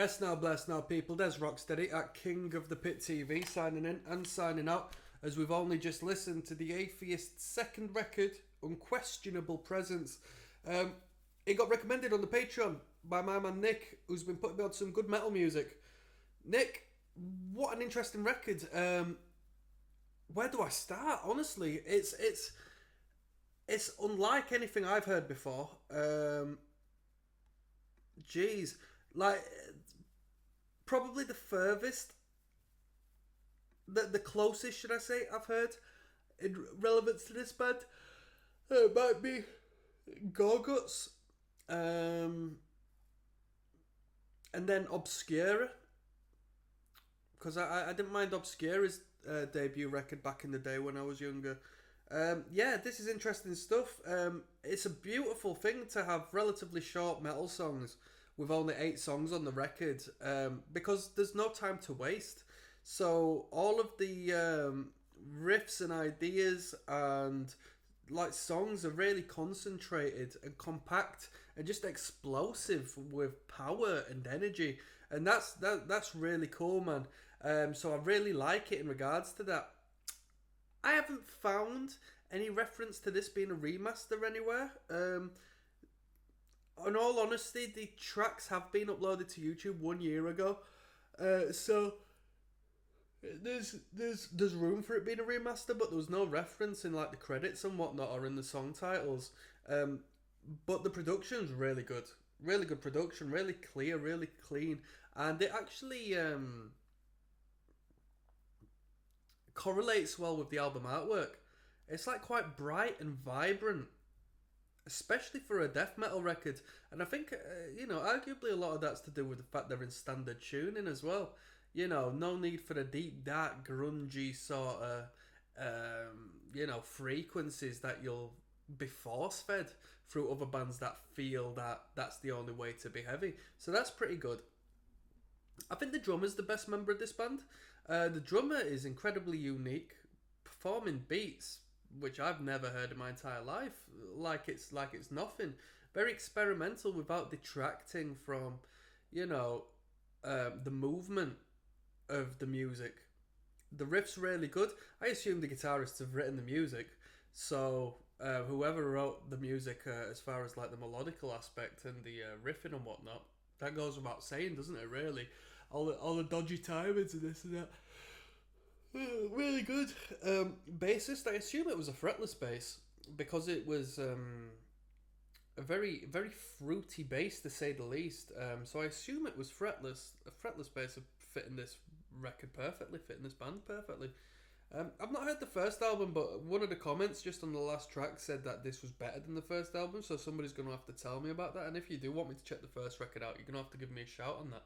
Yes, now bless now people, there's ROCKSTEADY at King of the Pit TV signing in and signing out as we've only just listened to the Athiest's second record, Unquestionable Presence. It got recommended on the Patreon by my man Nick, who's been putting out some good metal music. Nick, what an interesting record. Where do I start? Honestly, it's unlike anything I've heard before. Jeez, like probably the furthest, the closest, should I say, I've heard in relevance to this band. It might be Gorguts, and then Obscura, because I didn't mind Obscura's debut record back in the day when I was younger. Yeah, this is interesting stuff. It's a beautiful thing to have relatively short metal songs with only 8 songs on the record, because there's no time to waste. So all of the riffs and ideas and like songs are really concentrated and compact and just explosive with power and energy, and that's really cool, man. So I really like it in regards to that. I haven't found any reference to this being a remaster anywhere. In all honesty, the tracks have been uploaded to YouTube 1 year ago, so there's room for it being a remaster, but there was no reference in like the credits and whatnot or in the song titles. But the production's really good production, really clear, really clean, and it actually correlates well with the album artwork. It's like quite bright and vibrant, especially for a death metal record. And I think, arguably a lot of that's to do with the fact they're in standard tuning as well. No need for the deep, dark, grungy sort of, frequencies that you'll be force-fed through other bands that feel that that's the only way to be heavy. So that's pretty good. I think the drummer's the best member of this band. The drummer is incredibly unique, performing beats which I've never heard in my entire life. Like it's nothing. Very experimental without detracting from, the movement of the music. The riff's really good. I assume the guitarists have written the music, so whoever wrote the music, as far as like the melodical aspect and the riffing and whatnot, that goes without saying, doesn't it? Really, all the dodgy timings and this and that. Really good. Bassist, I assume it was a fretless bass because it was a very, very fruity bass to say the least. So I assume it was fretless. A fretless bass would fit in this record perfectly, fit in this band perfectly. I've not heard the first album, but one of the comments just on the last track said that this was better than the first album, so somebody's going to have to tell me about that. And if you do want me to check the first record out, you're going to have to give me a shout on that.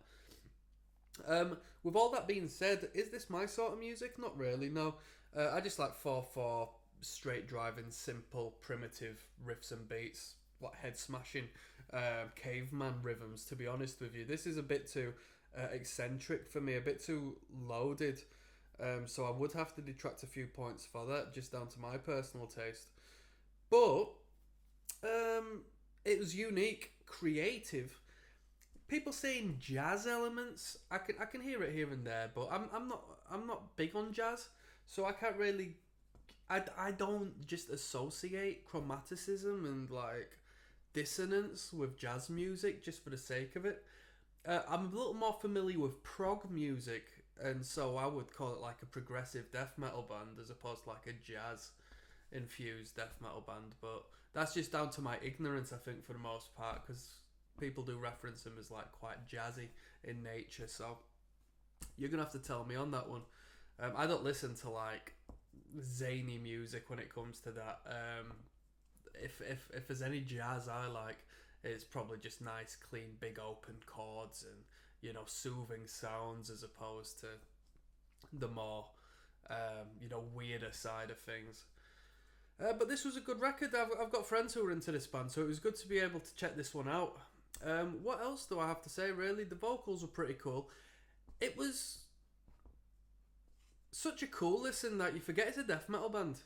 With all that being said, is this my sort of music? Not really, no. I just like 4/4, straight driving, simple, primitive riffs and beats, like head smashing, caveman rhythms, to be honest with you. This is a bit too eccentric for me, a bit too loaded. So I would have to detract a few points for that, just down to my personal taste. But it was unique, creative. People saying jazz elements, I can hear it here and there, but I'm not big on jazz, so I can't really. I don't just associate chromaticism and like dissonance with jazz music just for the sake of it. I'm a little more familiar with prog music, and so I would call it like a progressive death metal band as opposed to like a jazz infused death metal band. But that's just down to my ignorance, I think, for the most part, because people do reference them as like quite jazzy in nature. So you're gonna have to tell me on that one. I don't listen to like zany music when it comes to that. If there's any jazz I like, it's probably just nice, clean, big open chords and soothing sounds as opposed to the more weirder side of things. But this was a good record. I've got friends who are into this band, so it was good to be able to check this one out. What else do I have to say, really? The vocals were pretty cool. It was such a cool listen that you forget it's a death metal band.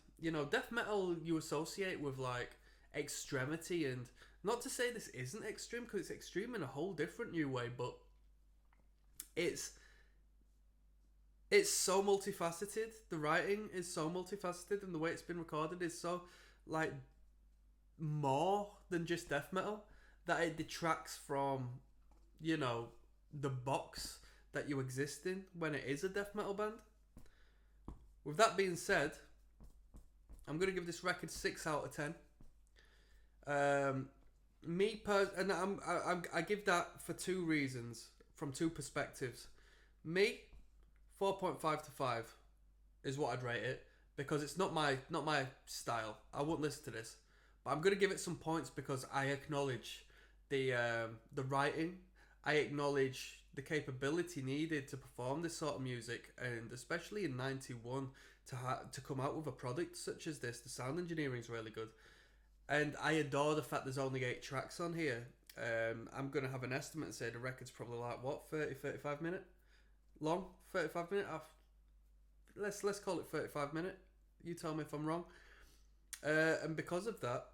Death metal you associate with like extremity, and not to say this isn't extreme, because it's extreme in a whole different new way, but it's it's so multifaceted. The writing is so multifaceted, and the way it's been recorded is so like more than just death metal that it detracts from, you know, the box that you exist in when it is a death metal band. With that being said, I'm gonna give this record 6 out of 10. And I give that for two reasons, from two perspectives. Me, 4.5 to 5 is what I'd rate it, because it's not my style. I wouldn't listen to this, but I'm gonna give it some points because I acknowledge the writing. I acknowledge the capability needed to perform this sort of music, and especially in '91 to come out with a product such as this. The sound engineering is really good, and I adore the fact there's only 8 tracks on here. I'm gonna have an estimate and say the record's probably like what, 35 minute long. 35 minute. Let's call it 35 minute. You tell me if I'm wrong. And because of that,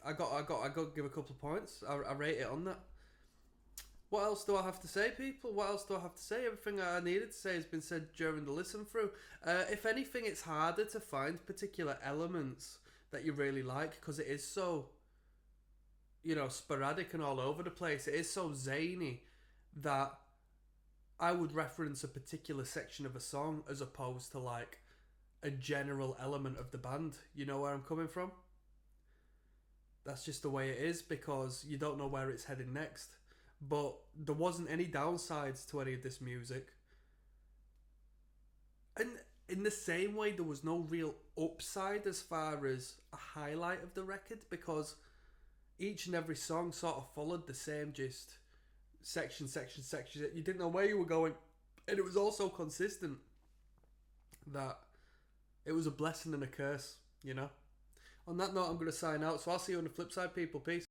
I got to give a couple of points. I rate it on that. What else do I have to say, people? What else do I have to say? Everything I needed to say has been said during the listen through. If anything, it's harder to find particular elements that you really like because it is so, you know, sporadic and all over the place. It is so zany that I would reference a particular section of a song as opposed to like a general element of the band. You know where I'm coming from? That's just the way it is because you don't know where it's heading next. But there wasn't any downsides to any of this music. And in the same way, there was no real upside as far as a highlight of the record because each and every song sort of followed the same just section. You didn't know where you were going. And it was also consistent that it was a blessing and a curse, you know? On that note, I'm going to sign out. So I'll see you on the flip side, people. Peace.